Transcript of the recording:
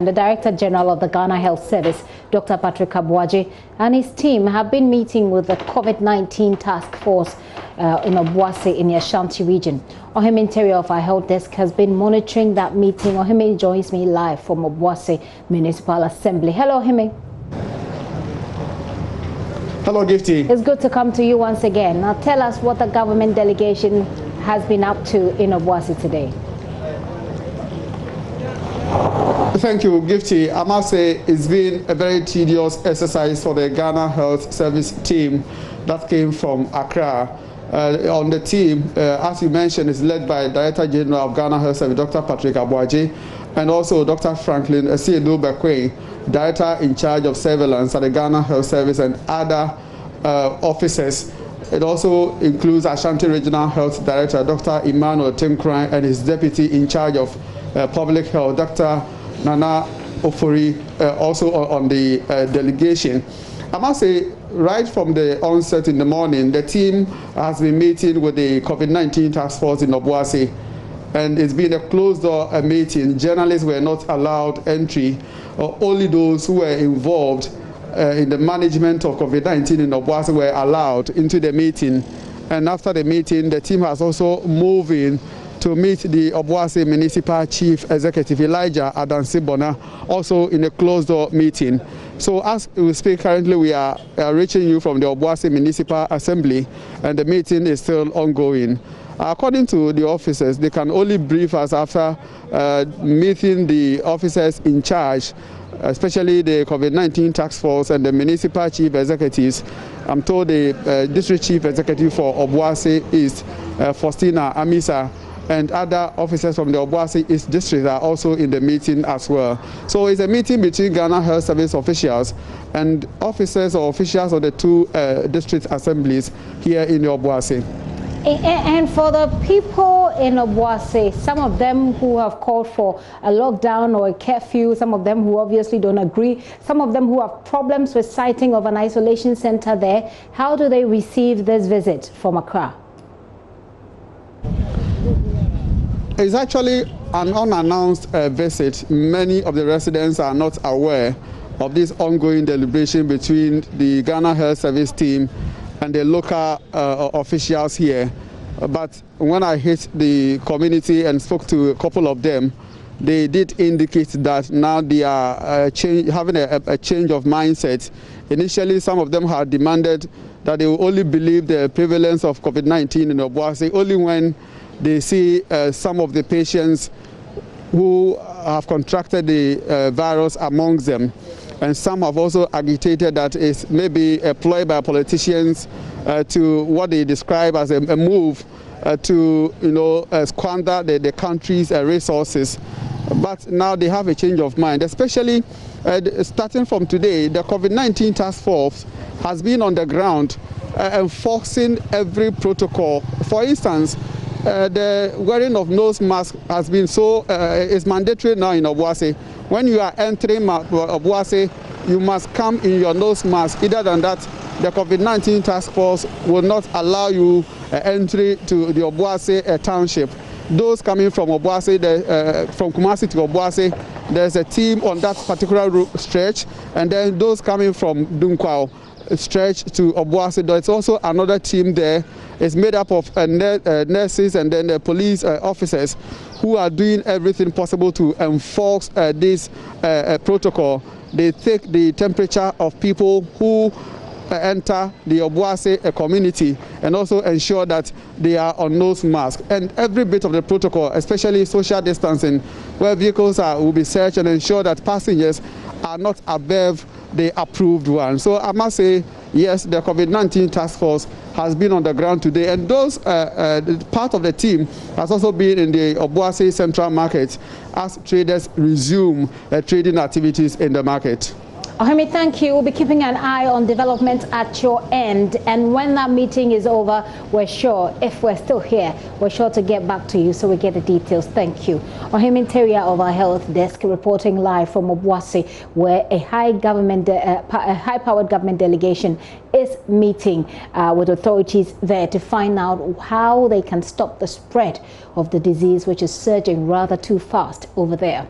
The Director General of the Ghana Health Service, Dr. Patrick Aboagye, and his team have been meeting with the COVID-19 Taskforce in Obuasi in the Ashanti Region. Ohime Interior of our Health Desk has been monitoring that meeting. Ohime joins me live from Obuasi Municipal Assembly. Hello, Ohime. Hello, Gifty. It's good to come to you once again. Now tell us what the government delegation has been up to in Obuasi today. Thank you, Gifty. I must say it's been a very tedious exercise for the Ghana Health Service team that came from Accra. On the team, as you mentioned, is led by Director General of Ghana Health Service, Dr. Patrick Aboagye, and also Dr. Franklin Esiedu-Bekwe, Director in charge of surveillance at the Ghana Health Service, and other officers. It also includes Ashanti Regional Health Director, Dr. Emmanuel Timkran, and his deputy in charge of public health, Dr. Nana Ofori, also on the delegation. I must say, right from the onset in the morning, the team has been meeting with the COVID-19 task force in Obuasi, and it's been a closed-door meeting. Journalists were not allowed entry, only those who were involved in the management of COVID-19 in Obuasi were allowed into the meeting. And after the meeting, the team has also moved in to meet the Obuasi Municipal Chief Executive Elijah Adansibona, also in a closed-door meeting. So as we speak, currently we are reaching you from the Obuasi Municipal Assembly, and the meeting is still ongoing. According to the officers, they can only brief us after meeting the officers in charge, especially the COVID-19 task force and the municipal chief executives. I'm told the district chief executive for Obuasi East, Faustina Amisa, and other officers from the Obuasi East district are also in the meeting as well. So it's a meeting between Ghana Health Service officials and officers or officials of the two district assemblies here in the Obuasi. And for the people in Obuasi, some of them who have called for a lockdown or a curfew, some of them who obviously don't agree, some of them who have problems with siting of an isolation center there, how do they receive this visit from Accra? It's actually an unannounced visit. Many of the residents are not aware of this ongoing deliberation between the Ghana Health Service team and the local officials here. But when I hit the community and spoke to a couple of them, they did indicate that now they are having a change of mindset. Initially, some of them had demanded that they will only believe the prevalence of COVID-19 in Obuasi only when they see some of the patients who have contracted the virus amongst them. And some have also agitated that it's maybe a ploy by politicians to what they describe as a move to squander the country's resources. But now they have a change of mind, especially starting from today. The COVID-19 task force has been on the ground enforcing every protocol. For instance, the wearing of nose mask has been is mandatory now in Obuasi. When you are entering Obuasi, you must come in your nose mask. Other than that, the COVID-19 task force will not allow you entry to the Obuasi township. Those coming from Obuasi, from Kumasi to Obuasi, there's a team on that particular stretch, and then those coming from Dunkwao stretch to Obuasi, there's also another team there. It's made up of nurses and then the police officers who are doing everything possible to enforce this protocol. They take the temperature of people who enter the Obuasi community and also ensure that they are on nose mask. And every bit of the protocol, especially social distancing, where vehicles will be searched and ensure that passengers are not above the approved one. So I must say, yes, the COVID-19 task force has been on the ground today, and those part of the team has also been in the Obuasi Central Market as traders resume trading activities in the market. Ohime, thank you. We'll be keeping an eye on development at your end. And when that meeting is over, we're sure, if we're still here, we're sure to get back to you so we get the details. Thank you. Ohime Interior of our Health Desk reporting live from Obuasi, where a high-powered government delegation is meeting with authorities there to find out how they can stop the spread of the disease, which is surging rather too fast over there.